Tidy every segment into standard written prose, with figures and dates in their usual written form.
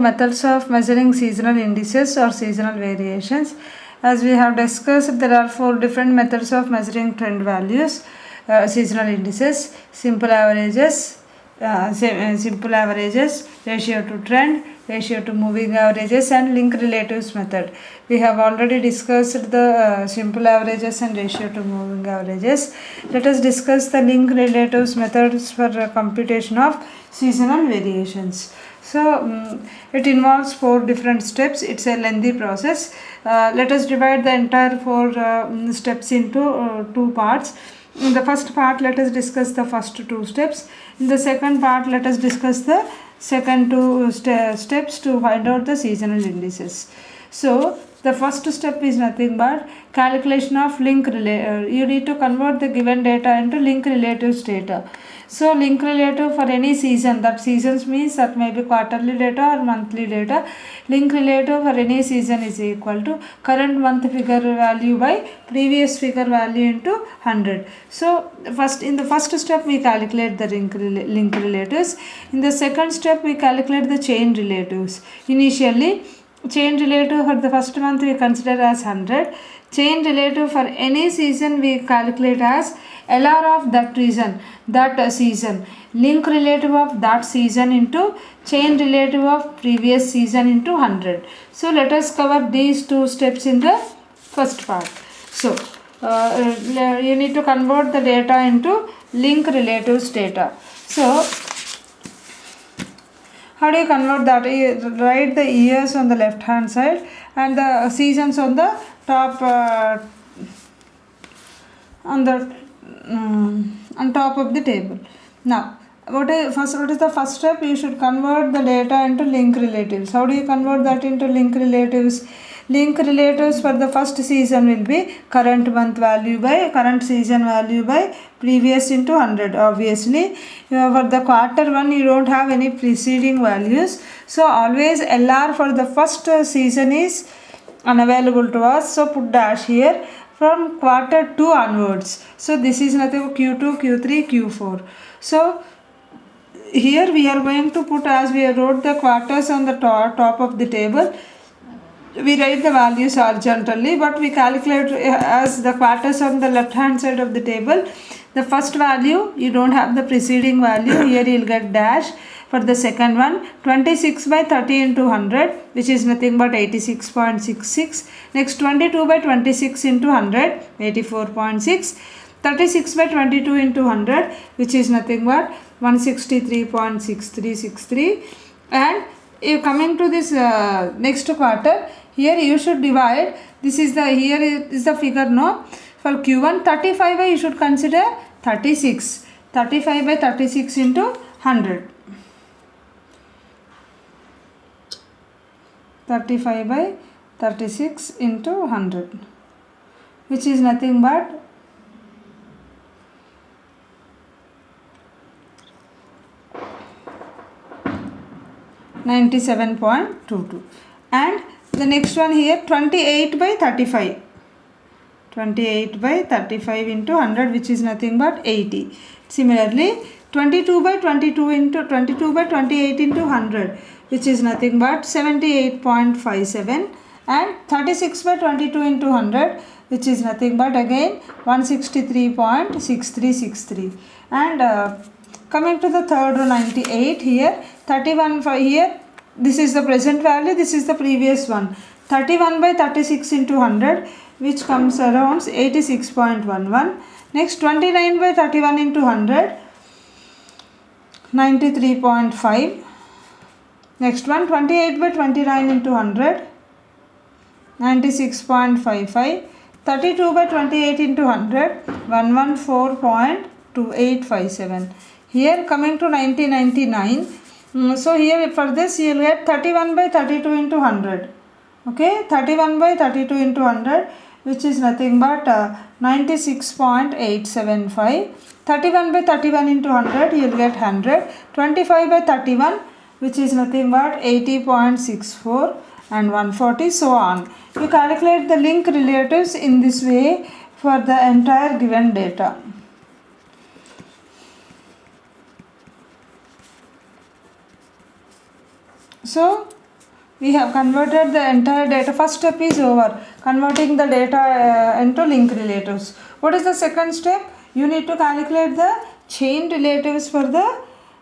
Methods of measuring seasonal indices or seasonal variations. As we have discussed, there are 4 different methods of measuring trend values, seasonal indices: simple averages, ratio to trend, ratio to moving averages, and link relatives method. We have already discussed the simple averages and ratio to moving averages. Let us discuss the link relatives methods for computation of seasonal variations. So it involves 4 different steps. It's a lengthy process. Let us divide the entire 4 steps into 2 parts. In the first part, let us discuss the first 2 steps. In the second part, let us discuss the second 2 steps to find out the seasonal indices. So the first step is nothing but calculation of link you need to convert the given data into link relatives data. So link relative for any season, that seasons means that may be quarterly data or monthly data. Link relative for any season is equal to current month figure value by previous figure value into 100. So in the first step we calculate the link relatives. In the second step we calculate the chain relatives. Initially, chain relative for the first month we consider as 100. Chain relative for any season we calculate as LR of that season. Link relative of that season into chain relative of previous season into 100. So let us cover these 2 steps in the first part. So you need to convert the data into link relatives data. So how do you convert that? You write the years on the left hand side and the seasons on the top on top of the table. Now what is the first step? You should convert the data into link relatives. How do you convert that into link relatives? Link relatives for the first season will be current month value by current season value by previous into 100. Obviously for the quarter 1 you don't have any preceding values, so always LR for the first season is unavailable to us, so put dash here from quarter 2 onwards. So this is nothing Q2, Q3, Q4. So here we are going to put, as we wrote the quarters on the top of the table, we write the values horizontally, but we calculate as the quarters on the left hand side of the table. The first value you don't have the preceding value, here you will get dash. For the second one, 26 by 30 into 100, which is nothing but 86.66. Next 22 by 26 into 100, 84.6. 36 by 22 into 100, which is nothing but 163.6363. And coming to this next quarter, here you should divide. This is the, here is the figure, no? For Q1, 35 by you should consider 36. 35 by 36 into 100. 35 by 36 into 100, which is nothing but 97.22. And the next one here, 28 by 35. 28 by 35 into 100, which is nothing but 80. Similarly, 22 by 22 into 22 by 28 into 100, which is nothing but 78.57. And 36 by 22 into 100, which is nothing but again 163.6363. And coming to the third row, 98 here, 31 for here, this is the present value, this is the previous one. 31 by 36 into 100, which comes around 86.11. Next 29 by 31 into 100, 93.5. Next one, 28 by 29 into 100, 96.55. 32 by 28 into 100, 114.2857. Here coming to 1999. So here for this you will get 31 by 32 into 100. Okay, 31 by 32 into 100, which is nothing but 96.875. 31 by 31 into 100, you will get 100. 25 by 31, which is nothing but 80.64 and 140, so on. You calculate the link relatives in this way for the entire given data. So we have converted the entire data. First step is over, converting the data into link relatives. What is the second step? You need to calculate the chain relatives for the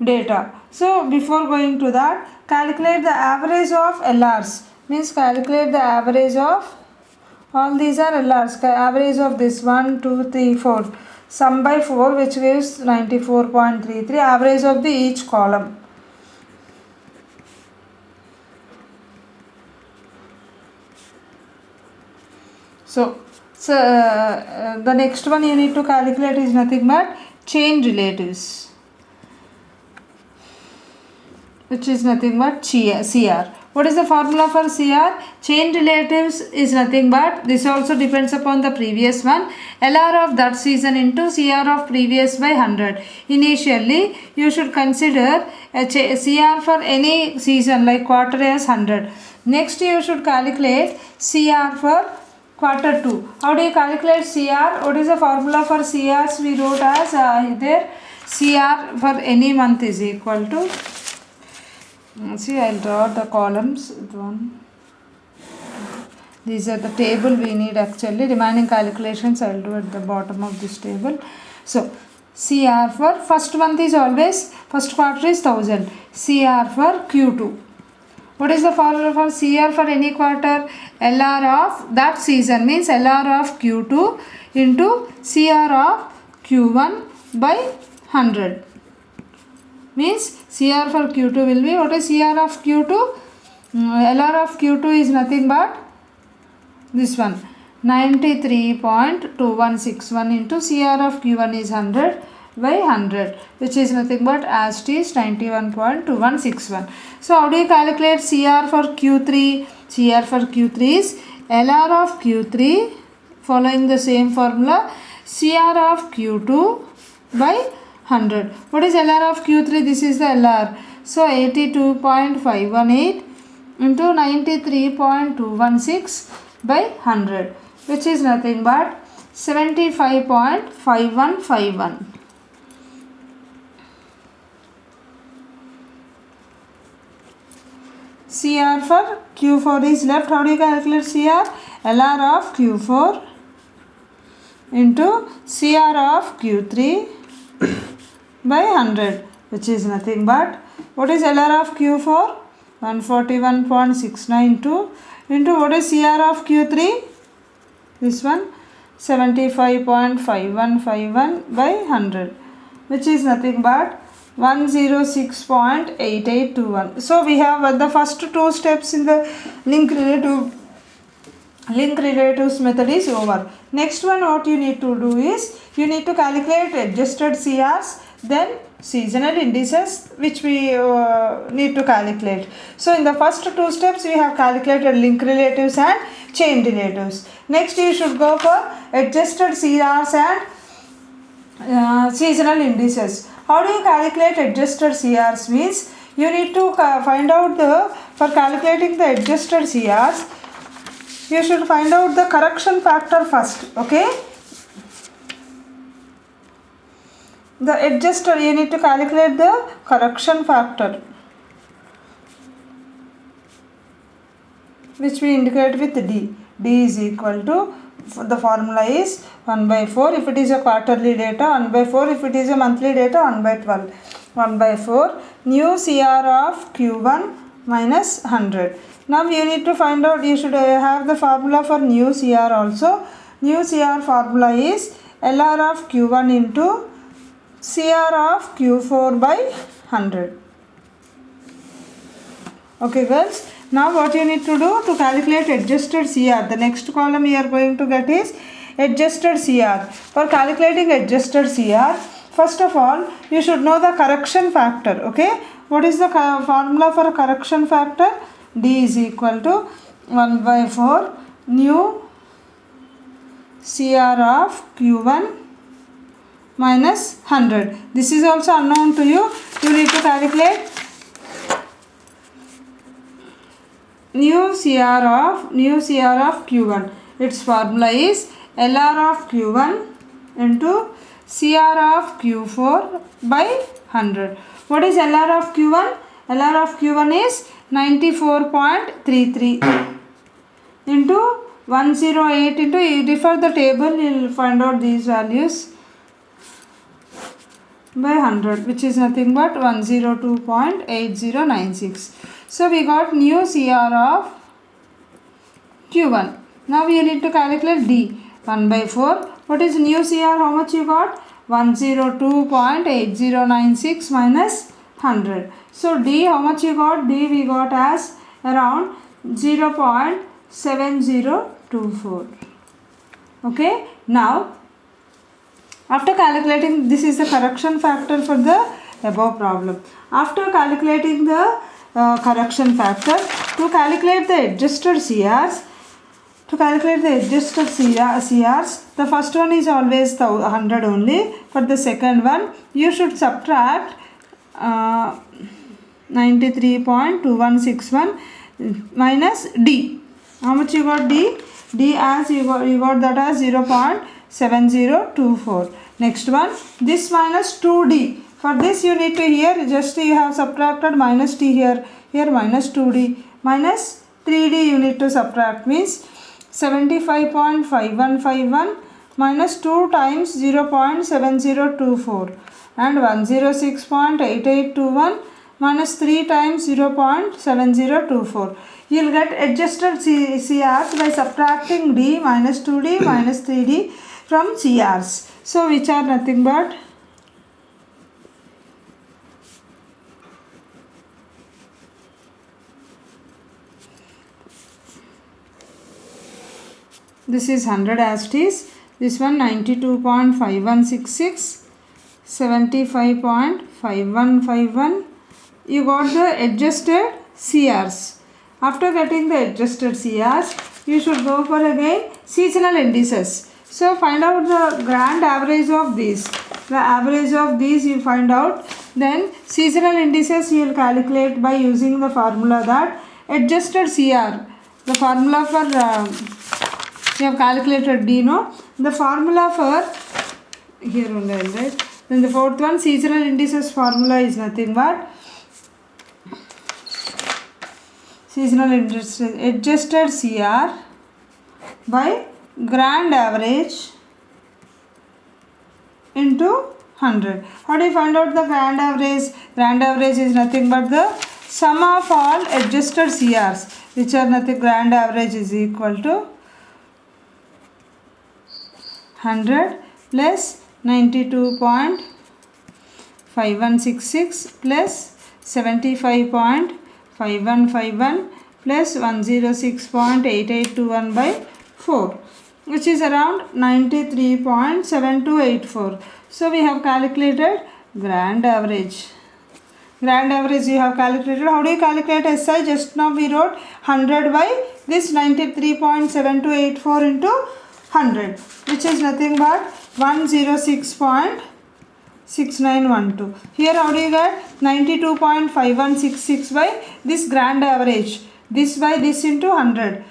data. So before going to that, calculate the average of LRs, means calculate the average of all these are LRs, average of this 1 2 3 4, sum by 4, which gives 94.33, average of the each column. So the next one you need to calculate is nothing but chain relatives, which is nothing but CR. What is the formula for CR? Chain relatives is nothing but, this also depends upon the previous one, LR of that season into CR of previous by 100. Initially you should consider a CR for any season like quarter as 100. Next you should calculate CR for quarter 2. How do you calculate CR? What is the formula for CRs? We wrote as there CR for any month is equal to, see, I'll draw the columns. One, these are the table we need actually. Remaining calculations I'll do at the bottom of this table. So CR for first month is always, first quarter is 1000. CR for Q2. What is the formula for CR for any quarter? LR of that season, means LR of Q2 into CR of Q1 by 100. Means CR for Q2 will be, what is CR of Q2? LR of Q2 is nothing but this one, 93.2161 into CR of Q1 is 100 by 100, which is nothing but as it is 91.2161. So how do you calculate CR for Q3? CR for Q3 is LR of Q3 following the same formula, CR of Q2 by 100. What is LR of Q3? This is the LR. So 82.518 into 93.216 by 100, which is nothing but 75.5151. CR for Q4 is left. How do you calculate CR? LR of Q4 into CR of Q3 by 100, which is nothing but, what is LR of Q4? 141.692 into what is CR of Q3? This one, 75.5151 by 100, which is nothing but 106.8821. So we have the first two steps in the link relatives method is over. Next one, what you need to do is, you need to calculate adjusted CRs, then seasonal indices, which we need to calculate. So in the first two steps we have calculated link relatives and chain relatives. Next you should go for adjusted CRs and seasonal indices. How do you calculate adjusted CRs? Means you need to find out for calculating the adjusted CRs, you should find out the correction factor first. Okay, the adjuster, you need to calculate the correction factor, which we indicate with D. D is equal to, the formula is 1 by 4 if it is a quarterly data, 1 by 4 if it is a monthly data, 1 by 12. 1 by 4 new CR of Q1 minus 100. Now you need to find out, you should have the formula for new CR also. New CR formula is LR of Q1 into CR of Q4 by 100. Okay girls, now what you need to do to calculate adjusted CR, the next column you are going to get is adjusted CR. For calculating adjusted CR, first of all you should know the correction factor. Okay, what is the formula for correction factor? D is equal to 1 by 4 new CR of Q1 minus 100. This is also unknown to you. You need to calculate new CR of Q1. Its formula is LR of Q1 into CR of Q4 by 100. What is LR of Q1? LR of Q1 is 94.33 into 108 into, you refer the table, you will find out these values by 100, which is nothing but 102.8096. So we got new CR of Q1. Now you need to calculate D. 1 by 4. What is new CR? How much you got? 102.8096 minus 100. So D, how much you got? D we got as around 0.7024. Okay. Now after calculating, this is the correction factor for the above problem. After calculating the correction factor, to calculate the adjusted CRs, the first one is always 100 only. For the second one, you should subtract 93.2161 minus D. How much you got D? D as you got that as 0.7024. Next one, this minus 2D. For this you need to here just you have subtracted minus T here minus 2D minus 3D you need to subtract, means 75.5151 minus 2 times 0.7024 and 106.8821 minus 3 times 0.7024. You will get adjusted CRs by subtracting D minus 2D minus 3D from CRs. So which are nothing but this is 100 as it is, this one 92.5166, 75.5151. You got the adjusted CRs. After getting the adjusted CRs, you should go for again seasonal indices. So find out the grand average of these. The average of these you find out. Then seasonal indices you will calculate by using the formula that adjusted CR. The formula for you have calculated D, no? The formula for here only, right? Then the fourth one, seasonal indices formula is nothing but seasonal indices adjusted CR by grand average into 100. How do you find out the grand average? Grand average is nothing but the sum of all adjusted CRs, which are nothing. Grand average is equal to 100 plus 92.5166 plus 75.5151 plus 106.8821 by 4, which is around 93.7284. So we have calculated grand average. Grand average you have calculated. How do you calculate SI? Just now we wrote 100 by this 93.7284 into 100, which is nothing but 106.6912. Here how do you get 92.5166 by this grand average, this by this into 100,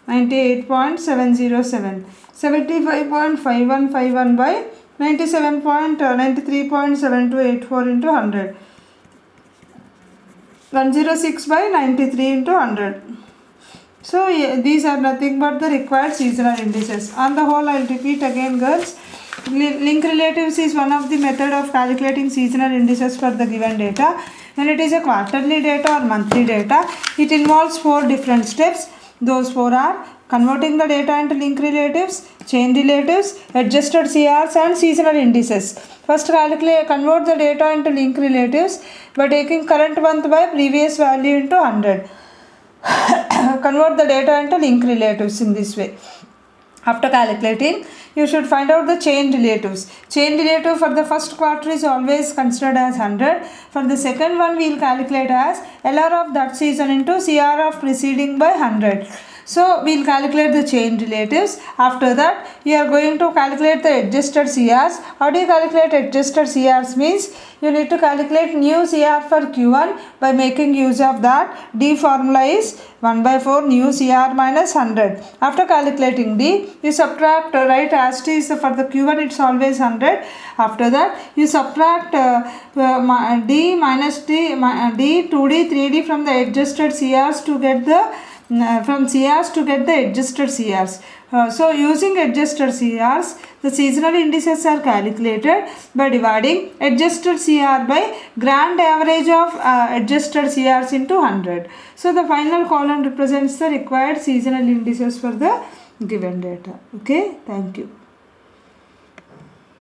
98.707, 75.5151 by 93.7284 into 100, 106 by 93 into 100. So these are nothing but the required seasonal indices. On the whole, I will repeat again, girls. Link relatives is one of the method of calculating seasonal indices for the given data. When it is a quarterly data or monthly data, it involves 4 different steps. Those 4 are converting the data into link relatives, chain relatives, adjusted CRs and seasonal indices. First convert the data into link relatives by taking current month by previous value into 100. Convert the data into link relatives in this way. After calculating, you should find out the chain relatives. Chain relative for the first quarter is always considered as 100. For the second one, we will calculate as LR of that season into CR of preceding by 100. So we'll calculate the chain relatives. After that, you are going to calculate the adjusted CRs. How do you calculate adjusted CRs? Means you need to calculate new CR for Q1 by making use of that. D formula is 1 by 4 new CR minus 100. After calculating D, you subtract, right, as T is for the Q1, it's always 100. After that, you subtract D minus D, D, 2D, 3D from the adjusted CRs to get the from CRs to get the adjusted CRs. So using adjusted CRs, the seasonal indices are calculated by dividing adjusted CR by grand average of adjusted CRs into 100. So the final column represents the required seasonal indices for the given data. Okay, thank you.